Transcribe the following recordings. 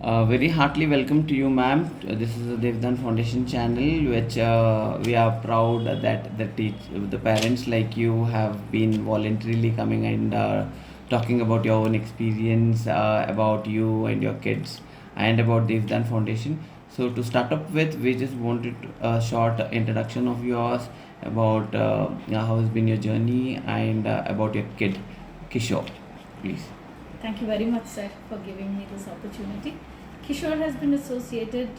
Very heartily welcome to you, ma'am. This is the Devdan Foundation channel, which we are proud that the parents like you have been voluntarily coming and talking about your own experience, about you and your kids, and about Devdan Foundation. So to start up with, we just wanted a short introduction of yours about how has been your journey and about your kid, Kishore, please. Thank you very much, sir, for giving me this opportunity. Kishore has been associated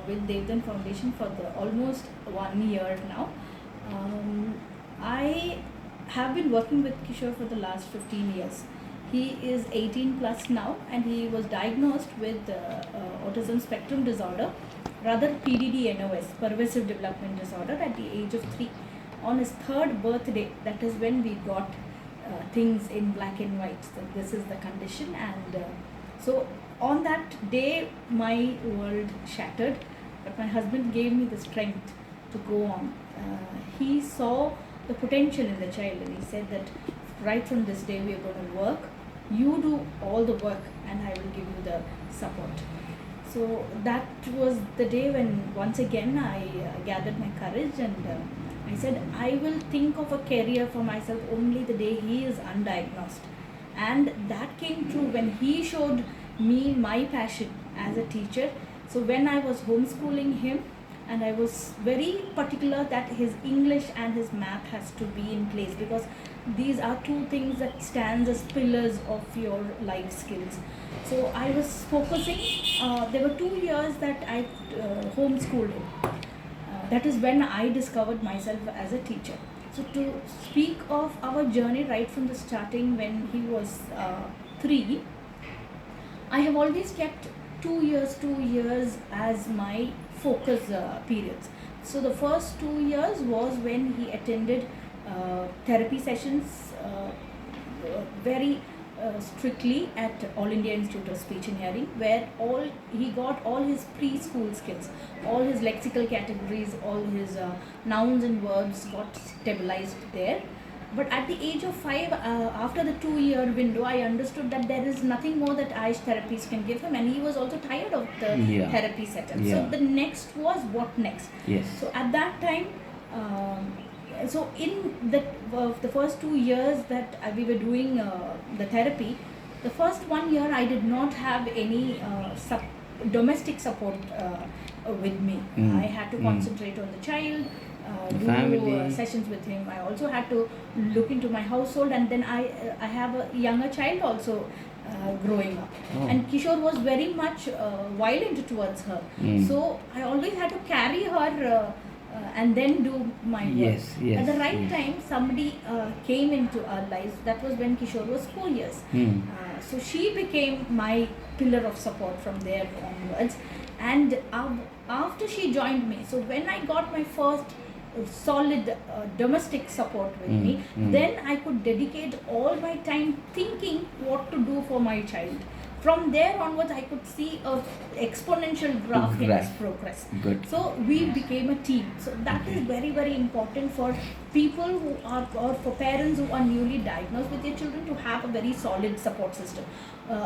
with Devdan Foundation for almost 1 year now. I have been working with Kishore for the last 15 years. He is 18 plus now, and he was diagnosed with autism spectrum disorder, rather PDD-NOS, pervasive development disorder, at the age of 3. On his third birthday, that is when we got things in black and white. So this is the condition, and so on that day my world shattered, but my husband gave me the strength to go on. He saw the potential in the child, and he said that right from this day we are going to work. You do all the work, and I will give you the support. So that was the day when once again I gathered my courage, and I said I will think of a career for myself only the day he is undiagnosed. And that came true when he showed me my passion as a teacher. So when I was homeschooling him, and I was very particular that his English and his math has to be in place, because these are two things that stands as pillars of your life skills. So I was focusing, there were 2 years that I homeschooled him. That is when I discovered myself as a teacher. So to speak of our journey right from the starting, when he was 3, I have always kept 2 years as my focus periods. So the first 2 years was when he attended therapy sessions very strictly at All India Institute of Speech and Hearing, where he got all his preschool skills, all his lexical categories, all his nouns and verbs got stabilized there. But at the age of 5, after the 2 year window, I understood that there is nothing more that Ayush therapies can give him, and he was also tired of the therapy setup. Yeah. So the next was what next? Yes. So at that time, so in the first 2 years that we were doing the therapy, the first 1 year I did not have any domestic support with me. I had to concentrate on the child, do sessions with him. I also had to look into my household, and then I have a younger child also growing up. And Kishore was very much violent towards her. So I always had to carry her and then do my work. Yes. At the right time, somebody came into our lives. That was when Kishore was 4 years. So she became my pillar of support from there onwards. And after she joined me, so when I got my first solid domestic support with me, then I could dedicate all my time thinking what to do for my child. From there onwards, I could see a exponential graph in its progress. Good. So we became a team. So that is very, very important for people who are, or for parents who are newly diagnosed with their children, to have a very solid support system.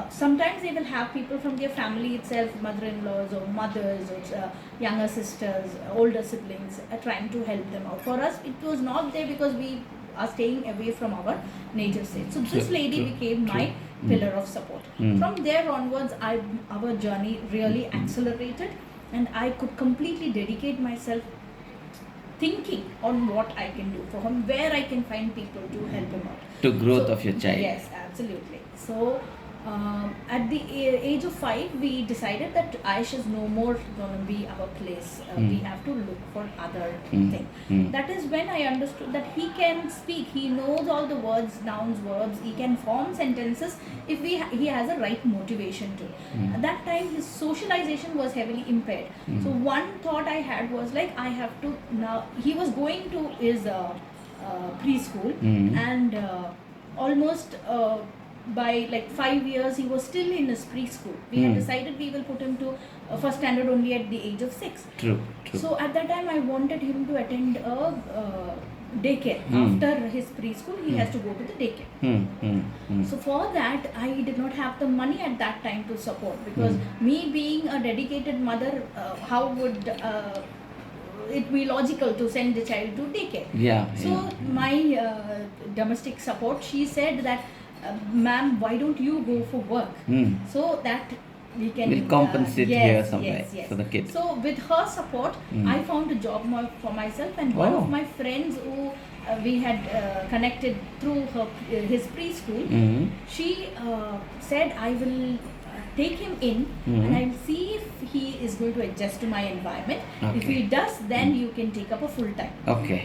Sometimes they will have people from their family itself, mother-in-laws or mothers or younger sisters, older siblings, trying to help them out. For us, it was not there because we are staying away from our native state. So this lady became my pillar of support. From there onwards, our journey really accelerated, and I could completely dedicate myself thinking on what I can do for him, where I can find people to help him out. To growth of your child. Yes, absolutely. So at the age of 5, we decided that Aish is no more going to be our place. We have to look for other thing. That is when I understood that he can speak. He knows all the words, nouns, verbs. He can form sentences if he has a right motivation to. At that time, his socialization was heavily impaired. So one thought I had was like, I have to now. He was going to his preschool, and almost by like 5 years he was still in his preschool. We had decided we will put him to first standard only at the age of 6. True. So at that time I wanted him to attend a daycare. After his preschool, he has to go to the daycare. So for that, I did not have the money at that time to support, because me being a dedicated mother, how would it be logical to send the child to daycare? So my domestic support, she said that, ma'am, why don't you go for work, so that we can Will compensate here somewhere for the kid. So with her support, I found a job for myself, and one of my friends who we had connected through his preschool, she said, I will take him in, and I'll see if he is going to adjust to my environment. If he does, then you can take up a full time.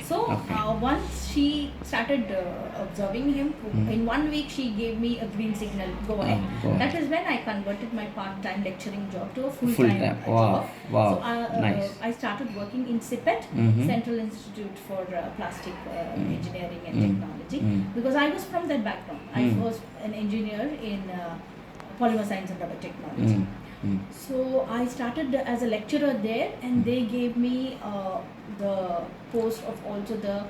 So once she started observing him, in 1 week she gave me a green signal, go ahead. That is when I converted my part-time lecturing job to a full-time job. So I started working in CIPET, Central Institute for Plastic Engineering and Technology, because I was from that background. I was an engineer in polymer science and rubber technology. So I started as a lecturer there, and they gave me the post of also the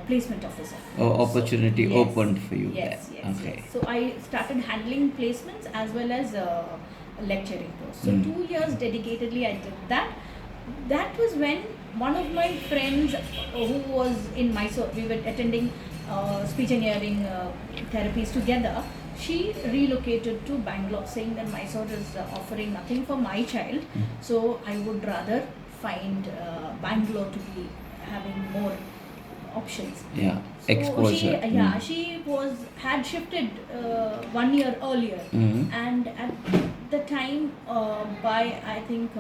placement officer. Opportunity opened for you yes, there. Yes. So I started handling placements as well as lecturing posts. So 2 years dedicatedly I did that. That was when one of my friends who was in Mysore, we were attending speech and hearing therapies together. She relocated to Bangalore, saying that Mysore is offering nothing for my child, so I would rather find Bangalore to be having more options. Exposure. She had shifted 1 year earlier, and at the time, by I think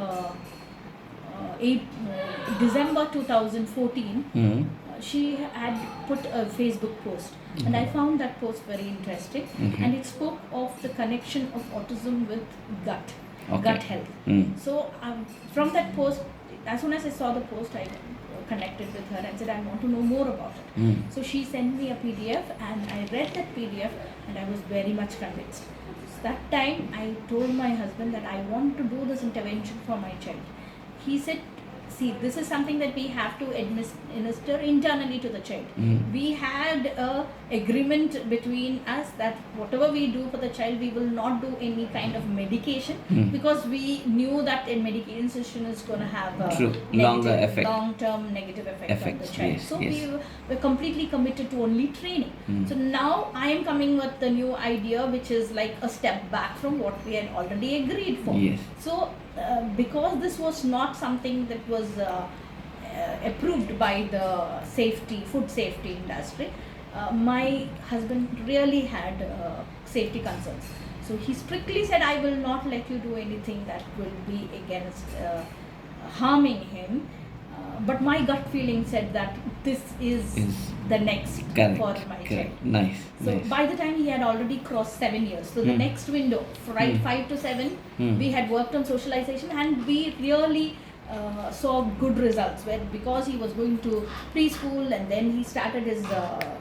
December 2014, she had put a Facebook post, and I found that post very interesting, and it spoke of the connection of autism with gut health. So from that post, as soon as I saw the post, I connected with her and said, I want to know more about it. So she sent me a PDF, and I read that PDF, and I was very much convinced. So that time I told my husband that I want to do this intervention for my child. He said, see, this is something that we have to administer internally to the child. We had a agreement between us that whatever we do for the child, we will not do any kind of medication, because we knew that a medication session is going to have a long-term negative effect on the child. So we were completely committed to only training. So now I am coming with the new idea, which is like a step back from what we had already agreed for. So because this was not something that was approved by the food safety industry, my husband really had safety concerns. So he strictly said, I will not let you do anything that will be against harming him. But my gut feeling said that this is the next for my child. So by the time he had already crossed 7 years, so the next window, 5 to 7, we had worked on socialization, and we really saw good results, where because he was going to preschool, and then he started his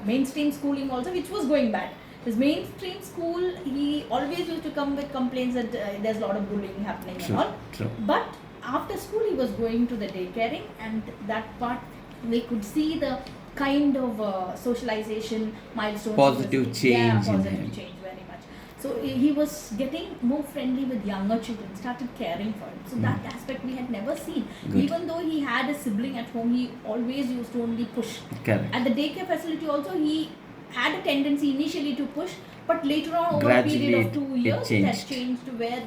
mainstream schooling also, which was going bad. His mainstream school, he always used to come with complaints that there's a lot of bullying happening and all. But after school, he was going to the daycaring, and that part we could see the kind of socialization milestones. Positive change. Positive change very much. So he was getting more friendly with younger children, started caring for him. So that aspect we had never seen. Even though he had a sibling at home, he always used to only push. At the daycare facility also, he had a tendency initially to push, but later on, over a period of 2 years, it has changed to where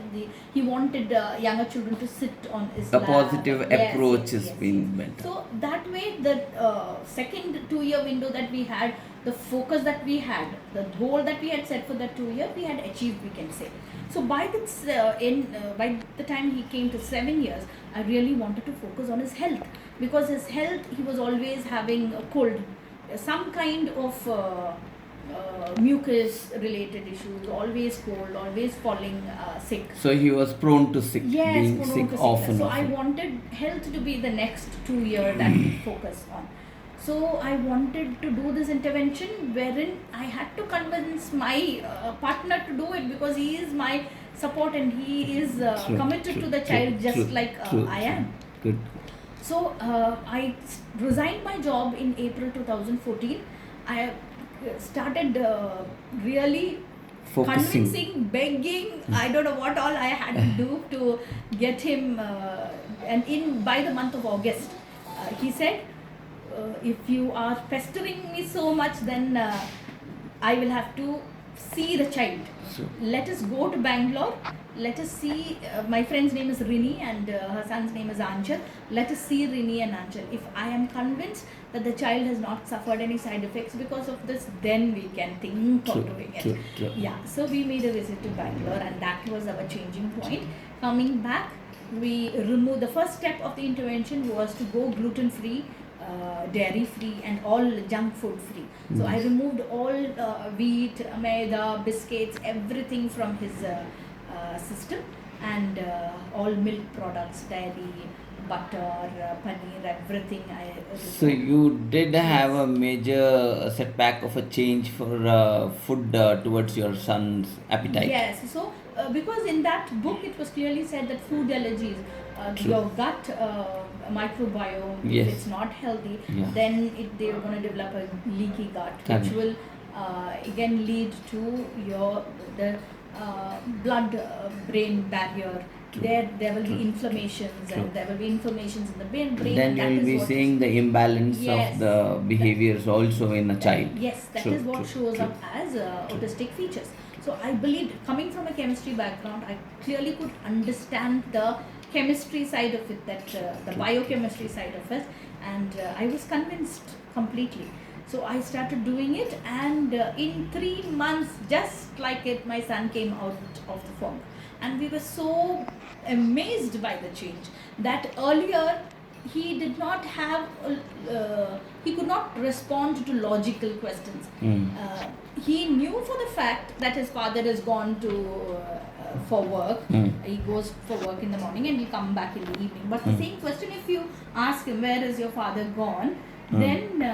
he wanted younger children to sit on his lap. A positive approach has been built. So that way, the second 2-year window that we had, the focus that we had, the goal that we had set for that 2 year, we had achieved, we can say. So by the time he came to 7 years, I really wanted to focus on his health, because his health, he was always having a cold, some kind of mucus related issues, always cold, always falling sick. So he was prone to sick, being sick often. So I wanted health to be the next 2 year that we focus on. So I wanted to do this intervention, wherein I had to convince my partner to do it, because he is my support, and he is committed to the child, just like I am. Good. So I resigned my job in April 2014. I started really Focusing. convincing, begging. I don't know what all I had to do to get him. And in by the month of August, he said, "If you are pestering me so much, then I will have to see the child. So, Let us go to Bangalore. Let us see. My friend's name is Rini and her son's name is Anchal. Let us see Rini and Anchal. If I am convinced that the child has not suffered any side effects because of this, then we can think of doing it." true. Yeah, so we made a visit to Bangalore, and that was our changing point. Coming back, we removed the first step of the intervention was to go gluten free, dairy free, and all junk food free. So I removed all wheat, maida, biscuits, everything from his system, and all milk products, dairy, butter, paneer, everything I So removed. you did have a major setback of a change for food towards your son's appetite. Yes, so because in that book it was clearly said that food allergies, True. your gut microbiome, Yes. if it's not healthy, Yeah. then they're going to develop a leaky gut, Correct. which will again lead to the blood brain barrier. True. There will be True. inflammations, True. and there will be inflammations in the brain, Then and you that will is be what seeing the imbalance Yes. of the behaviors also in a child. Yes, that True, is what true, shows true. up as autistic features. So I believed, coming from a chemistry background, I clearly could understand the chemistry side of it, that the True. biochemistry side of it, and I was convinced completely. So I started doing it, and in 3 months, just like it, my son came out of the fog, and we were so amazed by the change that earlier he did not have he could not respond to logical questions. He knew for the fact that his father has gone to for work. He goes for work in the morning and he'll come back in the evening, but the same question, if you ask him where is your father gone, then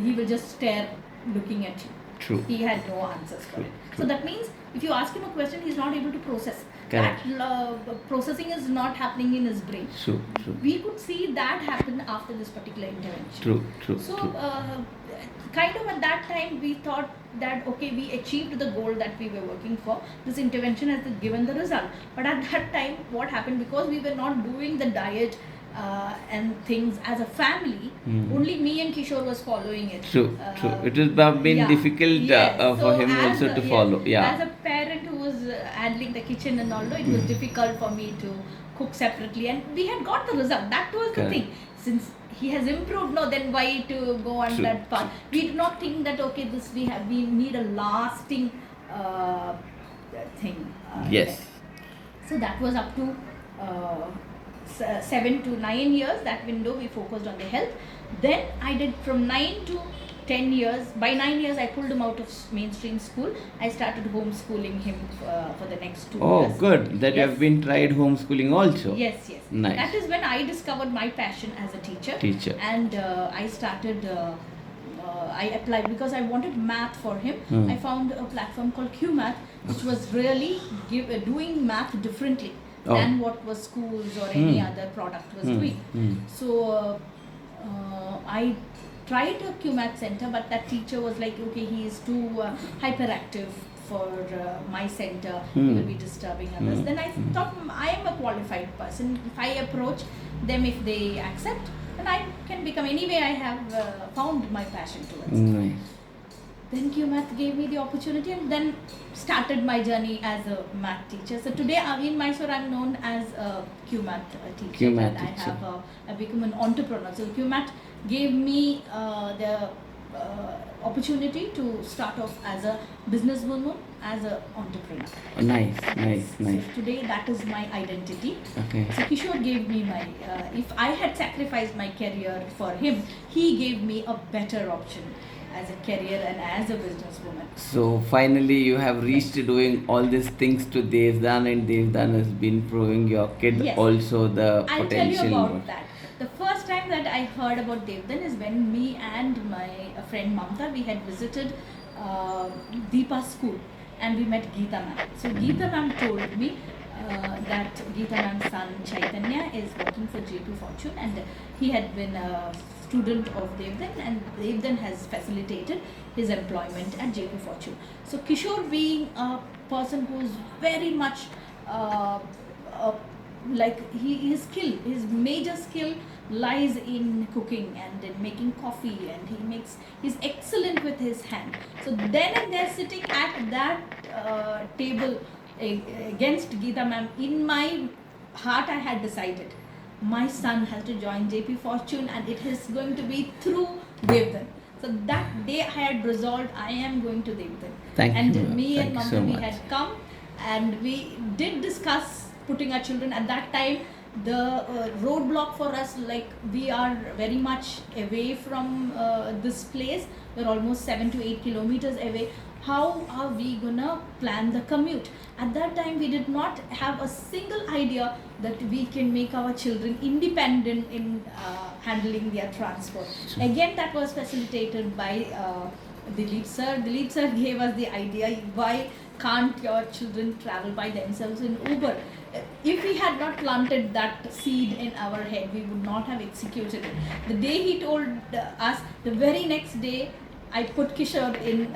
he will just stare looking at you. True. He had no answers for it. So that means if you ask him a question, he's not able to process. Correct. That processing is not happening in his brain. True, true. We could see that happen after this particular intervention. True. So, kind of at that time, we thought that okay, we achieved the goal that we were working for. This intervention has given the result. But at that time, what happened, because we were not doing the diet and things as a family, only me and Kishore was following it. True. It has been difficult for So him as also to yes, follow. Yeah. As a parent who was handling the kitchen and all, it was difficult for me to cook separately, and we had got the result. That was Correct. the thing. Since he has improved, no, then why to go on True, that path? We did not think that okay, this we need a lasting thing. Yes. So that was up to 7 to 9 years. That window we focused on the health. Then I did from 9 to 10 years. By 9 years, I pulled him out of mainstream school. I started homeschooling him for the next 2 Oh, years. good. That you Yes. have been tried homeschooling also. Yes. Nice. That is when I discovered my passion as a teacher. And I started. I applied because I wanted math for him. I found a platform called QMath, which was really doing math differently than what was schools or any other product was doing. So I tried a QMath center, but that teacher was like, okay, he is too hyperactive for my center. He will be disturbing others. Then I thought, I am a qualified person. If I approach them, if they accept, then I can become. Anyway, I have found my passion towards it. Nice. Then QMath gave me the opportunity, and then started my journey as a math teacher. So today in Mysore, I'm known as a QMath teacher. QMath and teacher. I become an entrepreneur. So QMath gave me the opportunity to start off as a businesswoman, as an entrepreneur. Nice. So today that is my identity. Okay. So Kishore gave me my, if I had sacrificed my career for him, he gave me a better option as a career and as a businesswoman. So finally, you have reached doing all these things to Devdan, and Devdan has been proving your kid Yes. also the I'll potential. tell you about that. The first time that I heard about Devdan is when me and my friend Mamta, we had visited Deepa's school, and we met Geeta ma'am. So Geeta ma'am told me, that Geeta Ma'am's son Chaitanya is working for JP Fortune, and he had been a student of Devdan, and Devdan has facilitated his employment at JP Fortune. So Kishore, being a person who is very much his major skill lies in cooking and in making coffee, and he's excellent with his hand. So then and there, sitting at that table against Geeta Ma'am, in my heart I had decided my son has to join JP Fortune, and it is going to be through Devdan. So that day I had resolved I am going to Devdan. Thank and you. me Thank and you Mamta, so we much. had come, and we did discuss putting our children. At that time, the roadblock for us, like, we are very much away from this place. We're almost 7 to 8 kilometers away. How are we gonna plan the commute? At that time, we did not have a single idea that we can make our children independent in handling their transport. Again, that was facilitated by Dilip sir. Dilip sir gave us the idea, why can't your children travel by themselves in Uber? If we had not planted that seed in our head, we would not have executed it. The day he told us, the very next day, I put Kishore in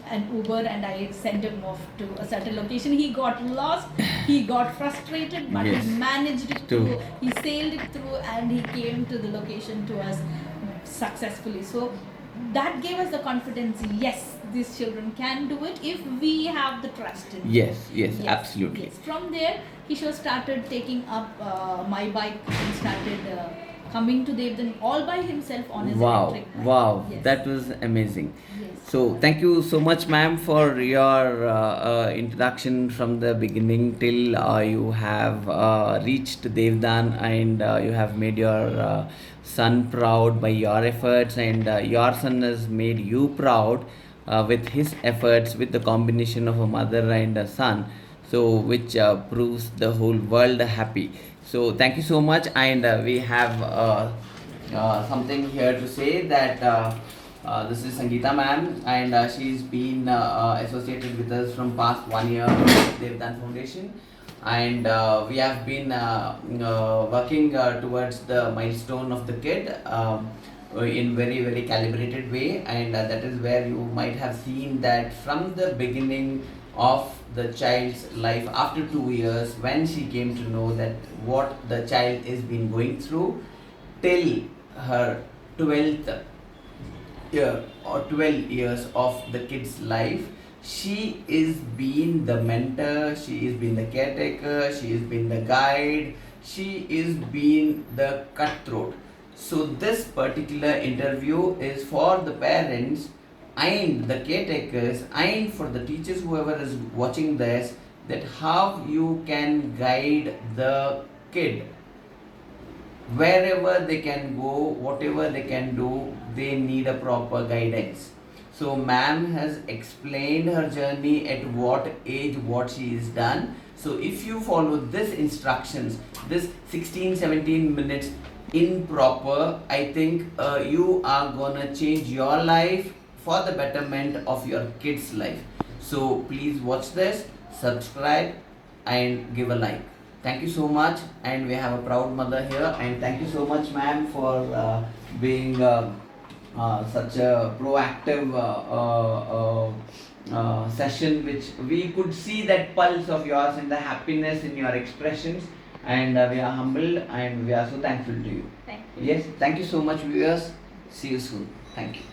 an Uber and I sent him off to a certain location. He got lost, he got frustrated, but Yes. he managed it True. through. He sailed it through, and he came to the location to us successfully. So that gave us the confidence. Yes, these children can do it if we have the trust in them. Yes, absolutely. Yes. From there, Kishore started taking up my bike and started coming to Devdan all by himself on his electric bike. Wow, Yes. that was amazing. Yes. So, thank you so much, ma'am, for your introduction from the beginning till you have reached Devdan, and you have made your son proud by your efforts, and your son has made you proud with his efforts, with the combination of a mother and a son. So, which proves the whole world happy. So, thank you so much, and we have something here to say that. This is Sangeeta ma'am, and she's been associated with us from past 1 year with Devdan Foundation, and we have been working towards the milestone of the kid in very calibrated way, and that is where you might have seen that from the beginning of the child's life after 2 years, when she came to know that what the child is been going through till her 12th year or 12 years of the kid's life, she is being the mentor, she is being the caretaker, she is being the guide, she is being the cutthroat. So this particular interview is for the parents and the caretakers and for the teachers, whoever is watching this, that how you can guide the kid wherever they can go, whatever they can do, they need a proper guidance. So ma'am has explained her journey, at what age what she is done. So if you follow this instructions, this 16-17 minutes in proper, I think you are gonna change your life for the betterment of your kids' life. So please watch this, subscribe and give a like. Thank you so much, and we have a proud mother here, and thank you so much ma'am for being such a proactive session, which we could see that pulse of yours and the happiness in your expressions, and we are humbled and we are so thankful to you. Thank you. Yes, thank you so much viewers. See you soon. Thank you.